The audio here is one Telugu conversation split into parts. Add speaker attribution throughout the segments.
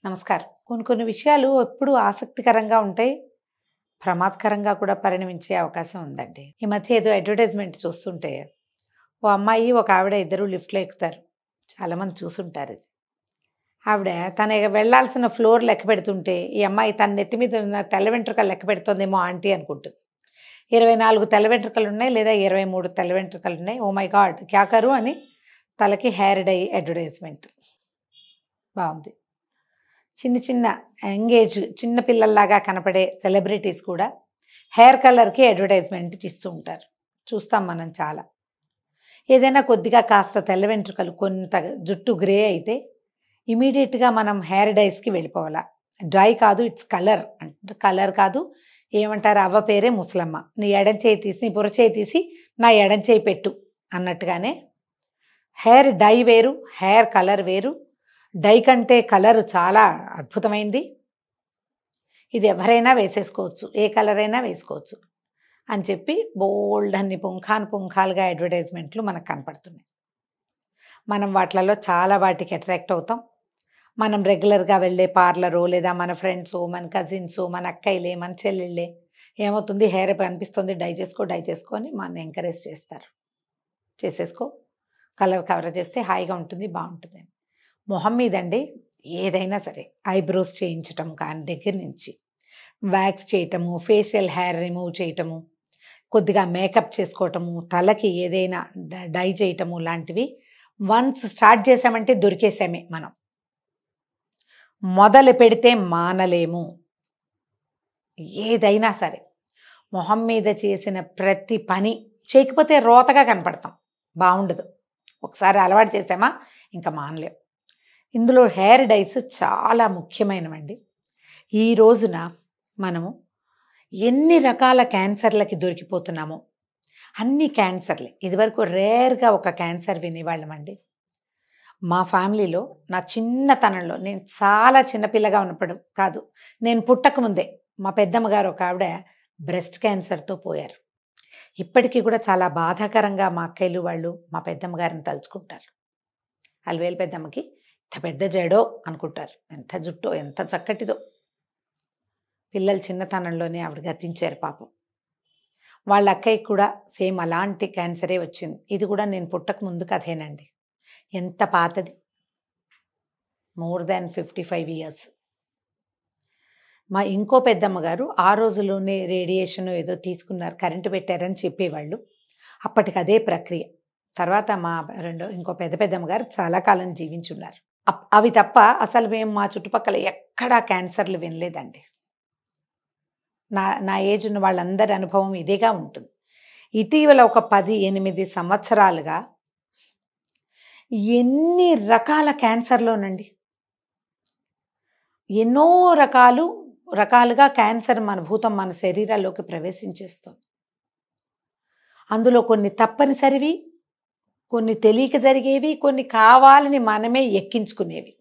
Speaker 1: నమస్కారం. కొన్ని విషయాలు ఎప్పుడూ ఆసక్తికరంగా ఉంటాయి. ప్రమాదకరంగా కూడా పరిణమించే అవకాశం ఉందండి. ఈ మధ్య ఏదో అడ్వర్టైజ్‌మెంట్ చూస్తుంటే, ఓ అమ్మాయి, ఒక ఆవిడ ఇద్దరు లిఫ్ట్‌లో ఎక్కుతారు. చాలామంది చూసుంటారిది. ఆవిడ తన వెళ్ళాల్సిన ఫ్లోర్ లెక్కపెడుతుంటే, ఈ అమ్మాయి తన నెత్తి మీద ఉన్న తెల్ల వెంట్రుకలు లెక్కపెడుతోందేమో ఆంటీ అనుకుంటుంది. 24 తెల్ల వెంట్రుకలున్నాయి, లేదా 23 తెల్ల వెంట్రుకలున్నాయి. Oh my God! క్యా కరూ అని తలకి హెయిర్ డై అడ్వర్టైజ్‌మెంట్. బావుంది. చిన్న చిన్న యంగ్ ఏజ్ చిన్న పిల్లల్లాగా కనపడే సెలబ్రిటీస్ కూడా హెయిర్ కలర్‌కి అడ్వర్టైజ్‌మెంట్ ఇస్తూ ఉంటారు. చూస్తాం మనం చాలా. ఏదైనా కొద్దిగా కాస్త తెల్ల వెంట్రుకలు, కొంత జుట్టు గ్రే అయితే ఇమ్మీడియేట్‌గా మనం హెయిర్ డైస్‌కి వెళ్ళిపోవాలా. డై కాదు, ఇట్స్ కలర్. కలర్ కాదు, ఏమంటారు, అవ్వ పేరే ముసలమ్మ. నీ ఎడం చేయి తీసి, నీ బుర్ర చేయి తీసి నా ఎడం చేయి పెట్టు అన్నట్టుగానే హెయిర్ డై వేరు, హెయిర్ కలర్ వేరు. డై కంటే కలరు చాలా అద్భుతమైంది. ఇది ఎవరైనా వేసేసుకోవచ్చు, ఏ కలర్ అయినా వేసుకోవచ్చు అని చెప్పి బోల్డ్ అన్ని పుంఖాలుగా అడ్వర్టైజ్మెంట్లు మనకు కనపడుతున్నాయి. మనం వాటిలలో చాలా వాటికి అట్రాక్ట్ అవుతాం. మనం రెగ్యులర్గా వెళ్ళే పార్లరో, లేదా మన ఫ్రెండ్సో, మన కజిన్సో, మన అక్కయ్యలే, మన చెల్లెళ్ళే ఏమవుతుంది, హెయిర్ కనిపిస్తుంది, డై చేసుకో అని మన ఎంకరేజ్ చేస్తారు. చేసేసుకో, కవర్ చేస్తే హాయిగా ఉంటుంది, బాగుంటుంది. మొహం మీదండి ఏదైనా సరే, ఐబ్రోస్ చేయించటం కానీ దగ్గర నుంచి, వ్యాక్స్ చేయటము, ఫేషియల్ హెయిర్ రిమూవ్ చేయటము, కొద్దిగా మేకప్ చేసుకోవటము, తలకి ఏదైనా డై చేయటము లాంటివి వన్స్ స్టార్ట్ చేసామంటే దొరికేసామే. మనం మొదలు పెడితే మానలేము. ఏదైనా సరే మొహం మీద చేసిన ప్రతి పని చేయకపోతే రోతగా కనపడతాం, బాగుండదు. ఒకసారి అలవాటు చేసామా ఇంకా మానలేం. ఇందులో హెయిర్ డైస్ చాలా ముఖ్యమైనవండి. ఈ రోజున మనము ఎన్ని రకాల క్యాన్సర్లకి దొరికిపోతున్నామో, అన్ని క్యాన్సర్లే. ఇదివరకు రేర్గా ఒక క్యాన్సర్ వినేవాళ్ళమండి. మా ఫ్యామిలీలో నా చిన్నతనంలో, నేను చాలా చిన్నపిల్లగా ఉన్నప్పుడు కాదు, నేను పుట్టకముందే మా పెద్దమ్మగారు ఒక ఆవిడ బ్రెస్ట్ క్యాన్సర్తో పోయారు. ఇప్పటికీ కూడా చాలా బాధాకరంగా మా అక్కయ్యలు వాళ్ళు మా పెద్దమ్మగారిని తలుచుకుంటారు. అలివేలు పెద్దమ్మకి ఎంత పెద్ద జడో అనుకుంటారు, ఎంత జుట్టో, ఎంత చక్కటిదో. పిల్లలు చిన్నతనంలోనే ఆవిడ గతించారు పాపం. వాళ్ళ అక్కయ్యకి కూడా సేమ్ అలాంటి క్యాన్సరే వచ్చింది. ఇది కూడా నేను పుట్టక ముందు కథేనండి. ఎంత పాతది, మోర్ దాన్ 55 ఇయర్స్. మా ఇంకో పెద్దమ్మ గారు ఆ రోజుల్లోనే రేడియేషన్ ఏదో తీసుకున్నారు, కరెంటు పెట్టారని చెప్పేవాళ్ళు. అప్పటికి అదే ప్రక్రియ. తర్వాత మా ఇంకో పెద్దమ్మ గారు చాలా కాలం జీవించున్నారు. అవి తప్ప అసలు మేము మా చుట్టుపక్కల ఎక్కడా క్యాన్సర్లు వినలేదండి. నా ఏజ్ ఉన్న వాళ్ళందరి అనుభవం ఇదేగా ఉంటుంది. ఇటీవల ఒక 18 సంవత్సరాలుగా ఎన్ని రకాల క్యాన్సర్లోనండి, ఎన్నో రకాలుగా క్యాన్సర్ మన భూతం, మన శరీరాల్లోకి ప్రవేశించేస్తుంది. అందులో కొన్ని తప్పనిసరివి, కొన్ని తెలియక జరిగేవి, కొన్ని కావాలని మనమే ఎక్కించుకునేవి.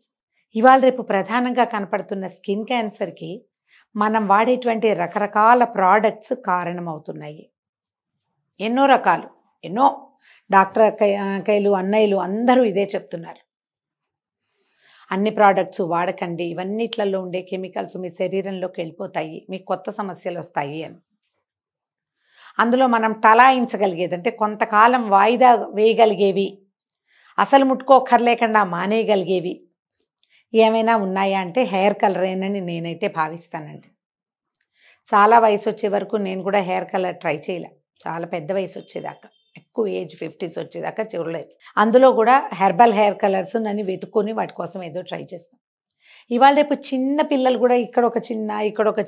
Speaker 1: ఇవాళ రేపు ప్రధానంగా కనపడుతున్న స్కిన్ క్యాన్సర్కి మనం వాడేటువంటి రకరకాల ప్రోడక్ట్స్ కారణమవుతున్నాయి. ఎన్నో రకాలు, ఎన్నో డాక్టర్ అక్కయ్యలు, అన్నయ్యలు అందరూ ఇదే చెప్తున్నారు. అన్ని ప్రోడక్ట్స్ వాడకండి, ఇవన్నిట్లలో ఉండే కెమికల్స్ మీ శరీరంలోకి వెళ్ళిపోతాయి, మీకు కొత్త సమస్యలు వస్తాయి అని. అందులో మనం తలాయించగలిగేది, అంటే కొంతకాలం వాయిదా వేయగలిగేవి, అసలు ముట్టుకోక్కర్లేకుండా మానేయగలిగేవి ఏమైనా ఉన్నాయా అంటే హెయిర్ కలరేనని నేనైతే భావిస్తానండి. చాలా వయసు వచ్చే వరకు నేను కూడా హెయిర్ కలర్ ట్రై చేయలే. చాలా పెద్ద వయసు వచ్చేదాకా, ఎక్కువ ఏజ్ 50s వచ్చేదాకా చూడలేదు. అందులో కూడా హెర్బల్ హెయిర్ కలర్స్ నన్ను వెతుక్కొని వాటి కోసం ఏదో ట్రై చేస్తాం. ఇవాళ రేపు చిన్న పిల్లలు కూడా ఇక్కడ ఒక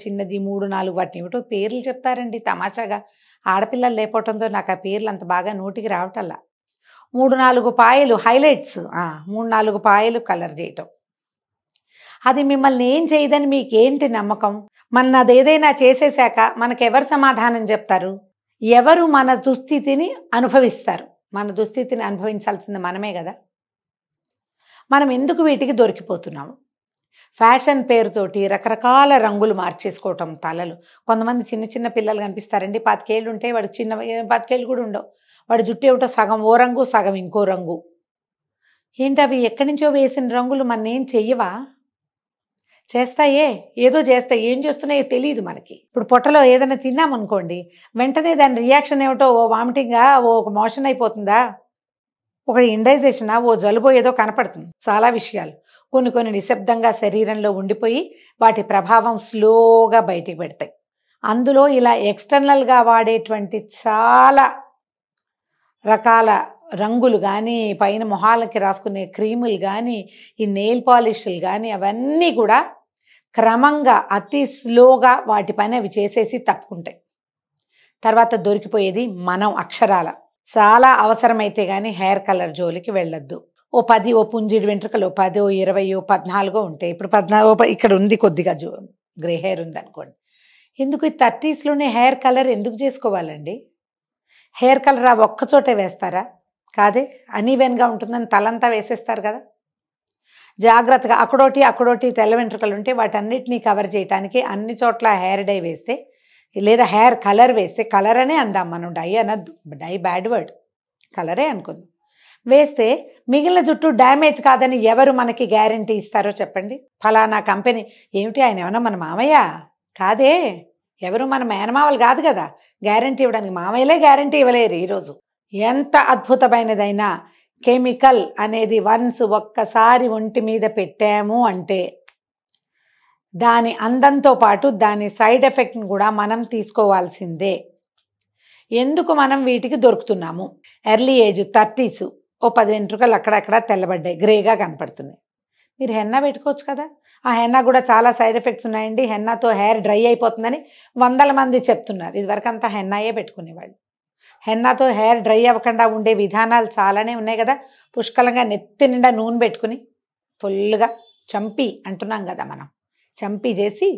Speaker 1: చిన్నది 3-4 వాటిని ఏమిటో పేర్లు చెప్తారండి తమాషాగా. ఆడపిల్లలు లేకపోవడంతో నాకు ఆ పేర్లు అంత బాగా నోటికి రావటల్లా. 3-4 పాయలు హైలైట్స్, 3-4 పాయలు కలర్ చేయటం. అది మిమ్మల్ని ఏం చేయదని మీకేంటి నమ్మకం? అదేదైనా చేసేశాక మనకెవరు సమాధానం చెప్తారు? ఎవరు మన దుస్థితిని అనుభవిస్తారు? మన దుస్థితిని అనుభవించాల్సింది మనమే కదా. మనం ఎందుకు వీటికి దొరికిపోతున్నాము? ఫ్యాషన్ పేరుతోటి రకరకాల రంగులు మార్చేసుకోవటం తలలు. కొంతమంది చిన్న పిల్లలు కనిపిస్తారండి, 25 ఏళ్ళు ఉంటే, వాడు 25 ఏళ్ళు కూడా ఉండవు. వాడు జుట్టు ఏమిటో సగం ఓ రంగు, సగం ఇంకో రంగు. ఏంటవి ఎక్కడి నుంచో వేసిన రంగులు మన్నేం చెయ్యవా? చేస్తాయే, ఏదో చేస్తాయి. ఏం చేస్తున్నాయో తెలియదు మనకి. ఇప్పుడు పొట్టలో ఏదైనా తిన్నామనుకోండి, వెంటనే దాని రియాక్షన్ ఏమిటో, ఓ వామిటింగా, ఓ మోషన్ అయిపోతుందా, ఒక ఇండైజేషనా, ఓ జలుబో ఏదో కనపడుతుంది. చాలా విషయాలు కొన్ని కొన్ని నిశ్శబ్దంగా శరీరంలో ఉండిపోయి వాటి ప్రభావం స్లోగా బయటికి పెడతాయి. అందులో ఇలా ఎక్స్టర్నల్గా వాడేటువంటి చాలా రకాల రంగులు కానీ, పైన మొహాలకి రాసుకునే క్రీములు కానీ, ఈ నెయిల్ పాలిష్లు కానీ, అవన్నీ కూడా క్రమంగా అతి స్లోగా వాటి పని అవి చేసేసి తప్పుకుంటాయి. తర్వాత దొరికిపోయేది మనం అక్షరాల. చాలా అవసరమైతే కానీ హెయిర్ కలర్ జోలికి వెళ్ళొద్దు. ఓ 10, ఓ పుంజిడి వెంట్రుకలు 10, 20, 14 ఉంటాయి. ఇప్పుడు 14 ఇక్కడ ఉంది, కొద్దిగా గ్రే హెయిర్ ఉంది అనుకోండి. ఎందుకు ఈ 30sలోనే హెయిర్ కలర్ ఎందుకు చేసుకోవాలండి? హెయిర్ కలర్ ఆ ఒక్కచోటే వేస్తారా? కాదే, అనీవెన్గా ఉంటుందని తలంతా వేసేస్తారు కదా. జాగ్రత్తగా అక్కడోటి తెల్ల వెంట్రుకలు ఉంటే వాటన్నిటినీ కవర్ చేయడానికి అన్ని చోట్ల హెయిర్ డై వేస్తే, లేదా హెయిర్ కలర్ వేస్తే, కలర్ అనే అందాం మనం, డై అనద్దు, డై బ్యాడ్ వర్డ్, కలరే అనుకుందాం. వేస్తే మిగిలిన జుట్టు డ్యామేజ్ కాదని ఎవరు మనకి గ్యారంటీ ఇస్తారో చెప్పండి? ఫలానా కంపెనీ ఏమిటి, ఆయన ఏమన్నా మన మామయ్య కాదే, ఎవరు మన మేనమావలు కాదు కదా గ్యారంటీ ఇవ్వడానికి. మామయ్యలే గ్యారంటీ ఇవ్వలేరు ఈరోజు. ఎంత అద్భుతమైనదైనా కెమికల్ అనేది వన్స్ ఒక్కసారి ఒంటి మీద పెట్టాము అంటే దాని అందంతో పాటు దాని సైడ్ ఎఫెక్ట్ని కూడా మనం తీసుకోవాల్సిందే. ఎందుకు మనం వీటికి దొరుకుతున్నాము? ఎర్లీ ఏజ్ 30s, ఓ 10 వెంట్రుకలు అక్కడక్కడ తెల్లబడ్డాయి, గ్రేగా కనపడుతున్నాయి. మీరు హెన్నా పెట్టుకోవచ్చు కదా. ఆ హెన్నా కూడా చాలా సైడ్ ఎఫెక్ట్స్ ఉన్నాయండి, హెన్నాతో హెయిర్ డ్రై అయిపోతుందని 100 మంది చెప్తున్నారు. ఇదివరకు అంతా హెన్నాయే పెట్టుకునేవాళ్ళు. హెన్నాతో హెయిర్ డ్రై అవ్వకుండా ఉండే విధానాలు చాలానే ఉన్నాయి కదా. పుష్కలంగా నెత్తి నిండా నూనె పెట్టుకుని ఫుల్గా చంపి అంటున్నాం కదా మనం, చంపి చేసి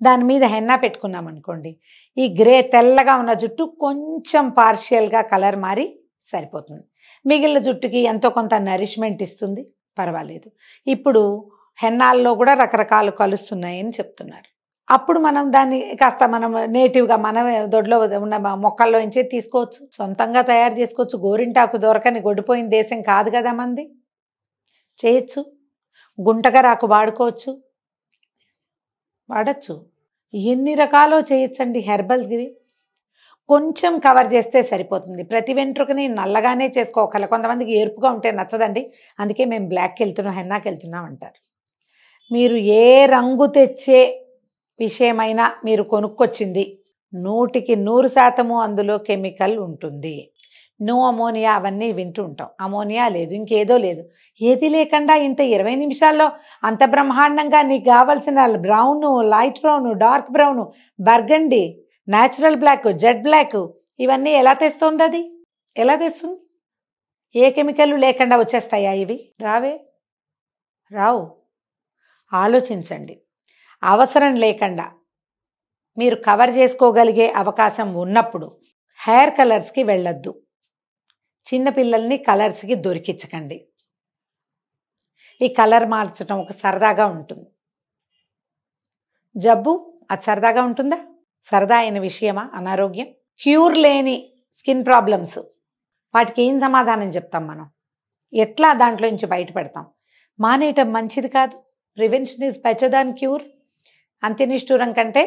Speaker 1: దాని మీద హెన్నా పెట్టుకున్నాం అనుకోండి, ఈ గ్రే తెల్లగా ఉన్న జుట్టు కొంచెం పార్షియల్గా కలర్ మారి సరిపోతుంది. మిగిలిన జుట్టుకి ఎంతో కొంత నరిష్మెంట్ ఇస్తుంది, పర్వాలేదు. ఇప్పుడు హెన్నాల్లో కూడా రకరకాలు కలుస్తున్నాయని చెప్తున్నారు. అప్పుడు మనం దాన్ని కాస్త మనం నేటివ్గా మన దొడ్లో ఉన్న మొక్కల్లో నుంచే తీసుకోవచ్చు, సొంతంగా తయారు చేసుకోవచ్చు. గోరింటాకు దొరకని గొడిపోయిన దేశం కాదు కదా మంది, చేయొచ్చు. గుంటగరాకు వాడుకోవచ్చు, వాడచ్చు. ఎన్ని రకాలో చేయొచ్చండి హెర్బల్స్కి. కొంచెం కవర్ చేస్తే సరిపోతుంది. ప్రతి వెంట్రుకని నల్లగానే చేసుకోగల, కొంతమందికి ఎరుపుగా ఉంటే నచ్చదండి, అందుకే మేము బ్లాక్కి వెళ్తున్నాం, హెన్నాకి వెళ్తున్నాం అంటారు. మీరు ఏ రంగు తెచ్చే విషయమైనా మీరు కొనుక్కొచ్చింది 100% అందులో కెమికల్ ఉంటుంది. నో అమోనియా అవన్నీ వింటూ ఉంటాం, అమోనియా లేదు, ఇంకేదో లేదు. ఏది లేకుండా ఇంత 20 నిమిషాల్లో అంత బ్రహ్మాండంగా నీకు కావాల్సిన brown, light brown, dark brown, burgundy, natural black, jet black, ఇవన్నీ ఎలా తెస్తుంది? అది ఎలా తెస్తుంది? ఏ కెమికల్ లేకుండా వచ్చేస్తాయా ఇవి? రావు. ఆలోచించండి. అవసరం లేకుండా మీరు కవర్ చేసుకోగలిగే అవకాశం ఉన్నప్పుడు హెయిర్ కలర్స్కి వెళ్ళొద్దు. చిన్నపిల్లల్ని కలర్స్కి దొరికించకండి. ఈ కలర్ మార్చడం ఒక సరదాగా ఉంటుంది. జబ్బు అది సరదాగా ఉంటుందా? సరదా అయిన విషయమా అనారోగ్యం? క్యూర్ లేని స్కిన్ ప్రాబ్లమ్స్, వాటికి ఏం సమాధానం చెప్తాం మనం? ఎట్లా దాంట్లో నుంచి బయటపడతాం? మానేయటం మంచిది కాదు. Prevention is better than cure. అంత్యనిష్ఠూరం కంటే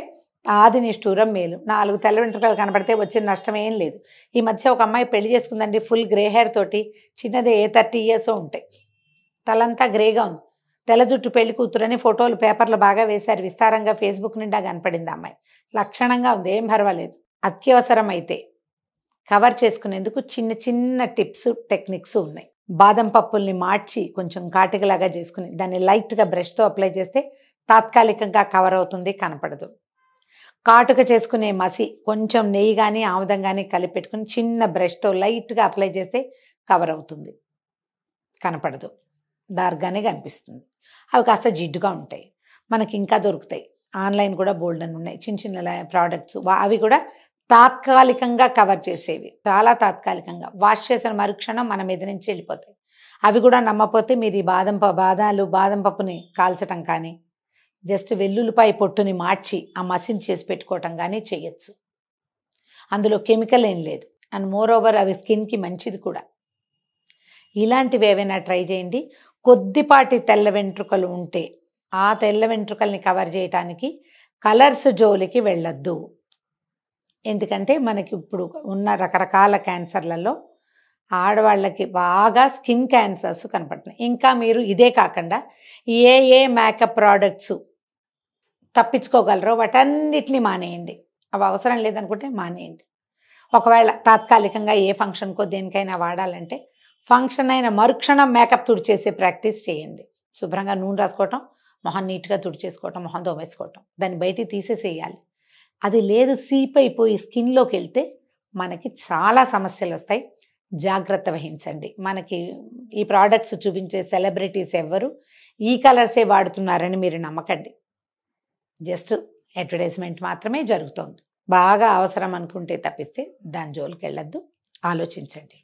Speaker 1: ఆది నిష్ఠూరం మేలు. 4 తెల్ల వెంట్రుకలు కనబడితే వచ్చిన నష్టం ఏం లేదు. ఈ మధ్య ఒక అమ్మాయి పెళ్లి చేసుకుందండి, ఫుల్ గ్రే హెయిర్ తోటి, చిన్నదే 30 years ఉంటాయి, తలంతా గ్రేగా ఉంది, తెల్ల జుట్టు, పెళ్లి కూతురని ఫోటోలు పేపర్లు బాగా వేశారు, విస్తారంగా ఫేస్బుక్ నిండా కనపడింది. అమ్మాయి లక్షణంగా ఉంది, ఏం పర్వాలేదు. అత్యవసరం అయితే కవర్ చేసుకునేందుకు చిన్న చిన్న టిప్స్, టెక్నిక్స్ ఉన్నాయి. బాదం పప్పుల్ని మార్చి కొంచెం కాటికలాగా చేసుకుని దాన్ని లైట్గా బ్రష్తో అప్లై చేస్తే తాత్కాలికంగా కవర్ అవుతుంది, కనపడదు. కాటుక చేసుకునే మసి కొంచెం నెయ్యి కానీ ఆముదం కానీ కలిపి పెట్టుకుని చిన్న బ్రష్తో లైట్గా అప్లై చేస్తే కవర్ అవుతుంది, కనపడదు, డార్క్గానే కనిపిస్తుంది. అవి కాస్త జిడ్డుగా ఉంటాయి. మనకి ఇంకా దొరుకుతాయి, ఆన్లైన్ కూడా బోల్డ్ అని ఉన్నాయి చిన్న చిన్న ప్రోడక్ట్స్. అవి కూడా తాత్కాలికంగా కవర్ చేసేవి, చాలా తాత్కాలికంగా. వాష్ చేసిన మరుక్షణం మన మీద నుంచి వెళ్ళిపోతాయి. అవి కూడా నమ్మపోతే మీరు ఈ బాదం పప్పుని కాల్చటం కానీ, జస్ట్ వెల్లుల్లిపాయ పొట్టుని మార్చి ఆ మసిని చేసి పెట్టుకోవటం కానీ చేయొచ్చు. అందులో కెమికల్ ఏం లేదు, అండ్ మోర్ ఓవర్ అవి స్కిన్కి మంచిది కూడా. ఇలాంటివి ఏవైనా ట్రై చేయండి. కొద్దిపాటి తెల్ల వెంట్రుకలు ఉంటే ఆ తెల్ల వెంట్రుకల్ని కవర్ చేయటానికి కలర్స్ జోలికి వెళ్ళొద్దు. ఎందుకంటే మనకి ఇప్పుడు ఉన్న రకరకాల క్యాన్సర్లలో ఆడవాళ్ళకి బాగా స్కిన్ క్యాన్సర్స్ కనపడుతున్నాయి. ఇంకా మీరు ఇదే కాకుండా ఏ ఏ మేకప్ ప్రోడక్ట్స్ తప్పించుకోగలరో వాటన్నిటిని మానేయండి. అవి అవసరం లేదనుకుంటే మానేయండి. ఒకవేళ తాత్కాలికంగా ఏ ఫంక్షన్కో దేనికైనా వాడాలంటే ఫంక్షన్ అయిన మరుక్షణం మేకప్ తుడిచేసే ప్రాక్టీస్ చేయండి. శుభ్రంగా నూనె రాసుకోవటం, మొహం నీట్గా తుడిచేసుకోవటం, మొహం తోమేసుకోవటం, దాన్ని బయటికి తీసేసేయాలి. అది లేదు సీప్ అయిపోయి స్కిన్లోకి వెళ్తే మనకి చాలా సమస్యలు వస్తాయి. జాగ్రత్త వహించండి. మనకి ఈ ప్రోడక్ట్స్ చూపించే సెలబ్రిటీస్ ఎవ్వరు ఈ కలర్సే వాడుతున్నారని మీరు నమ్మకండి. జస్ట్ అడ్వర్టైజ్మెంట్ మాత్రమే జరుగుతోంది. బాగా అవసరం అనుకుంటే తప్పిస్తే దాని జోలికి వెళ్ళొద్దు. ఆలోచించండి.